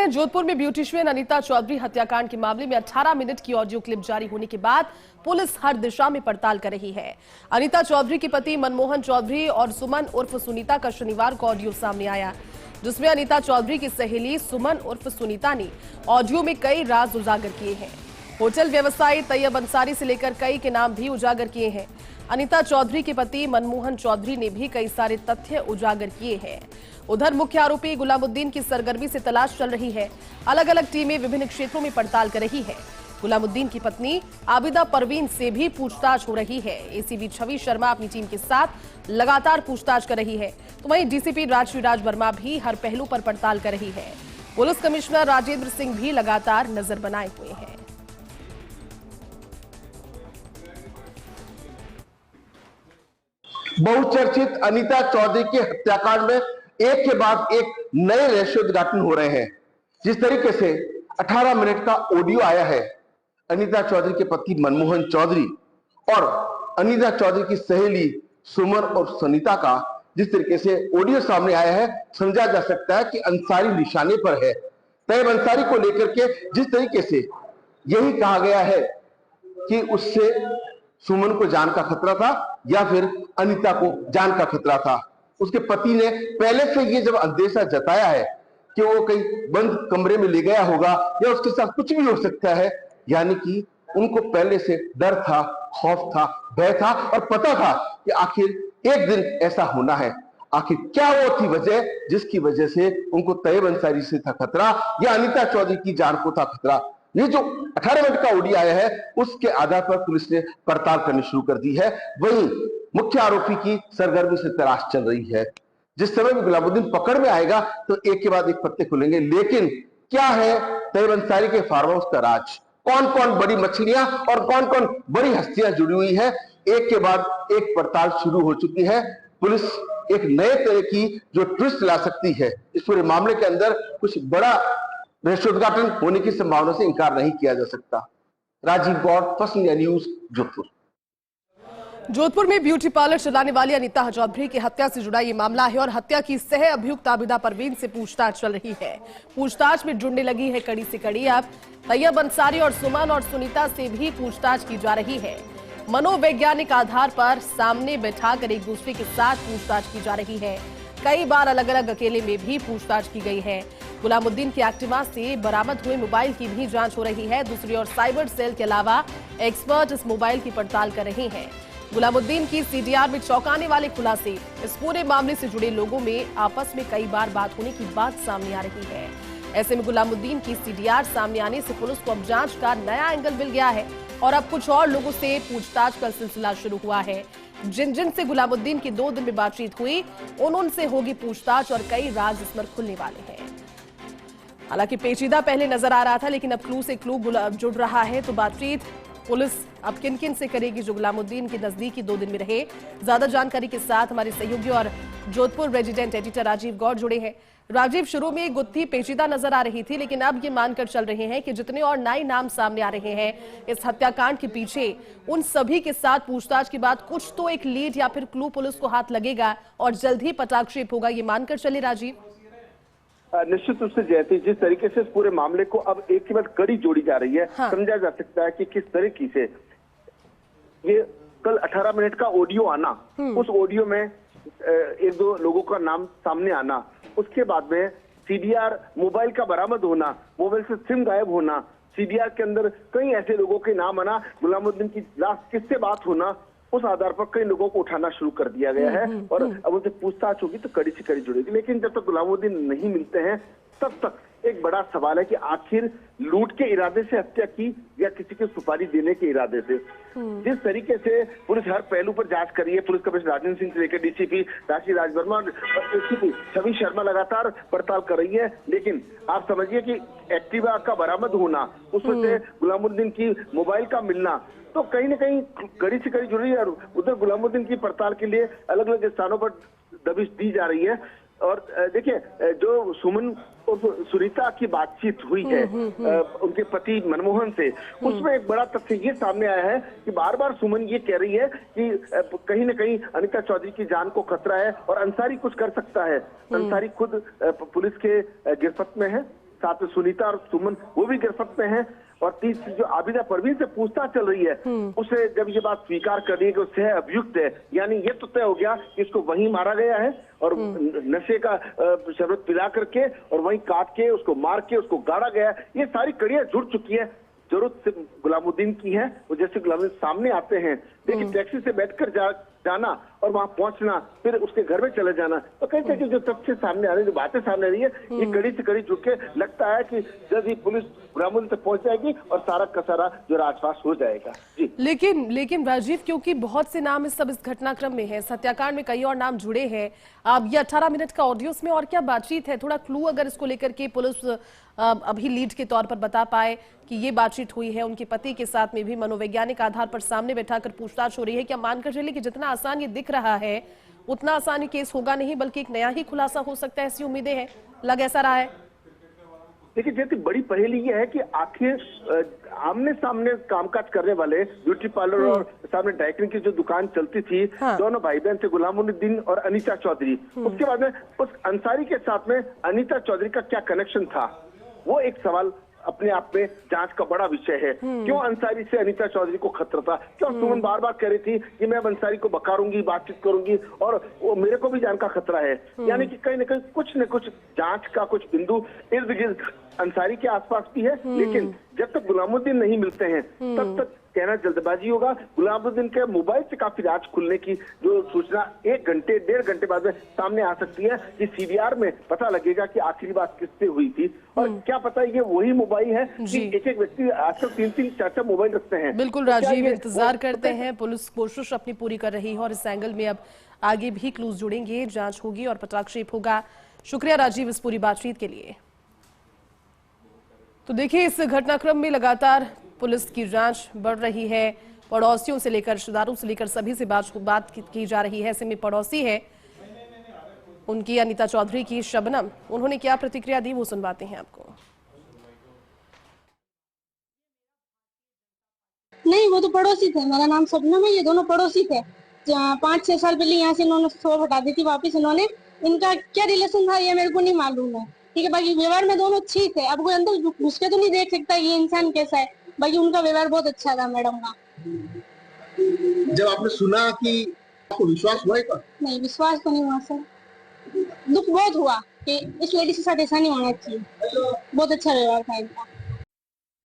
हैं जोधपुर में ब्यूटिशियन अनीता चौधरी हत्याकांड के मामले में 18 मिनट की ऑडियो क्लिप जारी होने के बाद पुलिस हर दिशा में पड़ताल कर रही है। अनीता चौधरी के पति मनमोहन चौधरी और सुमन उर्फ सुनीता का शनिवार को ऑडियो सामने आया, जिसमें अनीता चौधरी की सहेली सुमन उर्फ सुनीता ने ऑडियो में कई राज उजागर किए हैं। होटल व्यवसायी तैयब अंसारी से लेकर कई के नाम भी उजागर किए हैं। अनीता चौधरी के पति मनमोहन चौधरी ने भी कई सारे तथ्य उजागर किए हैं। उधर मुख्य आरोपी गुलामुद्दीन की सरगर्मी से तलाश चल रही है। अलग अलग टीमें विभिन्न क्षेत्रों में पड़ताल कर रही है। गुलामुद्दीन की पत्नी आबिदा परवीन से भी पूछताछ हो रही है। एसीपी छवि शर्मा अपनी टीम के साथ लगातार पूछताछ कर रही है, तो वहीं डीसीपी राज वर्मा भी हर पहलू पर पड़ताल कर रही है। पुलिस कमिश्नर राजेंद्र सिंह भी लगातार नजर बनाए हुए हैं। बहुचर्चित अनीता चौधरी के हत्याकांड में एक के बाद एक नए रहस्योद्घाटन हो रहे हैं। जिस तरीके से 18 मिनट का ऑडियो आया है अनीता चौधरी के पति मनमोहन चौधरी और अनीता चौधरी की सहेली सुमन और सुनीता का, जिस तरीके से ऑडियो सामने आया है, समझा जा सकता है कि अंसारी निशाने पर है। तैयब अंसारी को लेकर के जिस तरीके से यही कहा गया है कि उससे सुमन को जान का खतरा था या फिर अनीता को जान का खतरा था। उसके पति ने पहले से ये जब अंदेशा जताया है कि वो कहीं बंद कमरे में ले गया होगा या उसके साथ कुछ भी हो सकता है, यानी कि उनको पहले से डर था, खौफ था, भय था और पता था कि आखिर एक दिन ऐसा होना है। आखिर क्या वो थी वजह जिसकी वजह से उनको तैयब अंसारी से था खतरा या अनीता चौधरी की जान को था खतरा। ये जो 18 मिनट का ऑडियो आया है उसके आधार पर पुलिस ने पड़ताल करनी शुरू कर दी है। वहीं मुख्य आरोपी की सरगर्मी से तलाश चल रही है। जिस समय भी गुलामुद्दीन पकड़ में आएगा तो एक के बाद एक पत्ते खुलेंगे। लेकिन क्या है तैयब अंसारी के फार्म हाउस का राज? कौन कौन बड़ी मछलियां और कौन कौन बड़ी हस्तियां जुड़ी हुई है? एक के बाद एक पड़ताल शुरू हो चुकी है। पुलिस एक नए तरह की जो ट्विस्ट ला सकती है इस पूरे मामले के अंदर, कुछ बड़ा रहस्योद्घाटन होने की संभावना से इंकार नहीं किया जा सकता। Rajiv Gaur, First India News, Jodhpur. Jodhpur में ब्यूटी पार्लर चलाने वाली अनीता चौधरी की हत्या से जुड़ा ये मामला है और हत्या की सह अभियुक्त आबिदा परवीन से पूछताछ चल रही है। पूछताछ में जुड़ने लगी है कड़ी से कड़ी। अब तैयब अंसारी और सुमन और सुनीता से भी पूछताछ की जा रही है। मनोवैज्ञानिक आधार पर सामने बैठाकर एक दूसरे के साथ पूछताछ की जा रही है। कई बार अलग अलग अकेले में भी पूछताछ की गई है। गुलामुद्दीन की एक्टिवा से बरामद हुए मोबाइल की भी जांच हो रही है। दूसरी ओर साइबर सेल के अलावा एक्सपर्ट इस मोबाइल की पड़ताल कर रहे हैं। गुलामुद्दीन की सीडीआर में चौंकाने वाले खुलासे। इस पूरे मामले से जुड़े लोगों में आपस में कई बार बात होने की बात सामने आ रही है। ऐसे में गुलामुद्दीन की सीडीआर सामने आने से पुलिस को अब जांच का नया एंगल मिल गया है और अब कुछ और लोगों से पूछताछ का सिलसिला शुरू हुआ है। जिन जिन से गुलामुद्दीन की 2 दिन में बातचीत हुई उनसे होगी पूछताछ और कई राज इसमें खुलने वाले हैं। हालांकि पेचीदा पहले नजर आ रहा था, लेकिन अब क्लू से क्लू जुड़ रहा है। तो बातचीत पुलिस अब किन किन से करेगी जो गुलामुद्दीन के नजदीकी 2 दिन में रहे? ज्यादा जानकारी के साथ हमारे सहयोगी और जोधपुर रेजिडेंट एडिटर राजीव गौड़ जुड़े हैं। राजीव, शुरू में गुत्थी पेचीदा नजर आ रही थी, लेकिन अब ये मानकर चल रहे हैं कि जितने और नए नाम सामने आ रहे हैं इस हत्याकांड के पीछे, उन सभी के साथ पूछताछ के बाद कुछ तो एक लीड या फिर क्लू पुलिस को हाथ लगेगा और जल्द ही पटाक्षेप होगा, ये मानकर चले राजीव? निश्चित रूप से जयती, जिस तरीके से इस पूरे मामले को अब एक के बाद कड़ी जोड़ी जा रही है, हाँ। समझा जा सकता है कि किस तरीके से ये कल 18 मिनट का ऑडियो आना, उस ऑडियो में एक दो लोगों का नाम सामने आना, उसके बाद में सीडीआर मोबाइल का बरामद होना, मोबाइल से सिम गायब होना, सीडीआर के अंदर कई ऐसे लोगों के नाम आना, गुलामुद्दीन की लास्ट किससे बात होना, उस आधार पर कई लोगों को उठाना शुरू कर दिया गया है और अब उनसे पूछताछ होगी तो कड़ी से कड़ी जुड़ेगी। लेकिन जब तक गुलामुद्दीन नहीं मिलते हैं तब तक एक बड़ा सवाल है कि आखिर लूट के इरादे से हत्या की या किसी को सुपारी देने के इरादे से। जिस तरीके से पुलिस हर पहलू पर जांच कर रही है, पुलिस कमिश्नर राजेंद्र सिंह से लेकर डीसीपी राज वर्मा और एसीपी छवि शर्मा लगातार पड़ताल कर रही है। लेकिन आप समझिए कि एक्टिवा का बरामद होना, उसमें से गुलामुद्दीन की मोबाइल का मिलना, तो कहीं ना कहीं कड़ी से कड़ी जुड़ी है। और उधर गुलामुद्दीन की पड़ताल के लिए अलग अलग स्थानों पर दबिश दी जा रही है। और देखिए, जो सुमन और सुनीता की बातचीत हुई है उनके पति मनमोहन से, उसमें एक बड़ा तथ्य ये सामने आया है कि बार बार सुमन ये कह रही है कि कहीं ना कहीं अनीता चौधरी की जान को खतरा है और अंसारी कुछ कर सकता है। अंसारी खुद पुलिस के गिरफ्त में है साथ में सुनीता और सुमन वो भी गिरफ्त में हैं। और तीसरी जो आबिदा परवीन से पूछताछ चल रही है, उसे जब ये बात स्वीकार कर रही है कि उससे अभियुक्त है, यानी ये तो तय हो गया कि इसको वहीं मारा गया है और नशे का शरबत पिला करके और वहीं काट के उसको मार के उसको गाड़ा गया है। ये सारी कड़ियां जुड़ चुकी है। जरूरत से गुलामुद्दीन की है, वो जैसे गुलामुद्दीन सामने आते हैं, देखिए टैक्सी से बैठकर जाना और वहां पहुंचना, फिर उसके घर में चले जाना, तो कहीं से जो तथ्य सामने आ रही है, जो बातें सामने आ रही है, ये कड़ी से कड़ी जुड़ के लगता है कि जल्द ही पुलिस गुलामुद्दीन तक पहुंच जाएगी और सारा कसारा जो राजपास हो जाएगा। जी लेकिन राजीव, क्योंकि बहुत से नाम इस घटनाक्रम में है, इस हत्याकांड में कई और नाम जुड़े हैं। अब ये 18 मिनट का ऑडियो, उसमें और क्या बातचीत है? थोड़ा क्लू अगर इसको लेकर के पुलिस अभी लीड के तौर पर बता पाए कि ये बातचीत हुई है उनके पति के साथ में भी, मनोवैज्ञानिक आधार पर सामने बैठाकर पूछताछ हो रही है। क्या मानकर चलिए कि जितना आसान ये दिख रहा है उतना आसान ये केस होगा नहीं, बल्कि एक नया ही खुलासा हो सकता है, ऐसी उम्मीदें हैं? लग ऐसा रहा है। देखिए, जैसे बड़ी पहेली ये है कि आखिर आमने सामने कामकाज करने वाले ब्यूटी पार्लर और सामने डाइटिंग की जो दुकान चलती थी, दोनों भाई बहन थे, गुलामुद्दीन और अनीता चौधरी, उसके बाद में उस अंसारी के साथ में अनीता चौधरी का क्या कनेक्शन था, वो एक सवाल अपने आप में जांच का बड़ा विषय है। क्यों अंसारी से अनीता चौधरी को खतरा था? क्यों सुमन बार बार कह रही थी कि मैं अंसारी को बकारूंगी, बातचीत करूंगी और वो मेरे को भी जान का खतरा है? यानी कि कहीं न कहीं कुछ न कुछ जांच का कुछ बिंदु इर्द गिर्द अंसारी के आसपास भी है। लेकिन जब तक गुलामुद्दीन नहीं मिलते हैं तब तक कहना जल्दबाजी होगा। गुलामुद्दीन के मोबाइल से काफी राज खुलने की जो सूचना 1 घंटे 1.5 घंटे बाद में सामने आ सकती है कि सीबीआर में पता लगेगा कि आखिरी बात किससे हुई थी। और क्या पता ये वही मोबाइल है कि एक व्यक्ति आजकल 3-3 4-4 मोबाइल रखते हैं। बिल्कुल राजीव, इंतजार करते हैं। पुलिस कोशिश अपनी पूरी कर रही है और इस एंगल में अब आगे भी क्लूज जुड़ेंगे, जांच होगी और पटाक्षेप होगा। शुक्रिया राजीव इस पूरी बातचीत के लिए। तो देखिए, इस घटनाक्रम में लगातार पुलिस की जांच बढ़ रही है। पड़ोसियों से लेकर रिश्तेदारों से लेकर सभी से बात की जा रही है। ऐसे में पड़ोसी है उनकी अनीता चौधरी की शबनम, उन्होंने क्या प्रतिक्रिया दी वो सुनवाते हैं आपको। नहीं, वो तो पड़ोसी थे। मेरा नाम शबनम है, ये दोनों पड़ोसी थे। 5-6 साल पहले यहाँ से इन्होंने शॉप हटा दी थी वापिस इन्होंने। इनका क्या रिलेशन था ये मेरे को नहीं मालूम है, ठीक है। बाकी व्यवहार में दोनों ठीक है। अब कोई अंदर घुस के तो नहीं देख सकता ये इंसान कैसा है। बाकी उनका व्यवहार बहुत अच्छा था मैडम का। जब आपने सुना कि आपको विश्वास हुआ है? नहीं, विश्वास तो नहीं हुआ सर। दुख बहुत हुआ कि इस लेडी के साथ ऐसा नहीं होना चाहिए। बहुत अच्छा व्यवहार था इनका।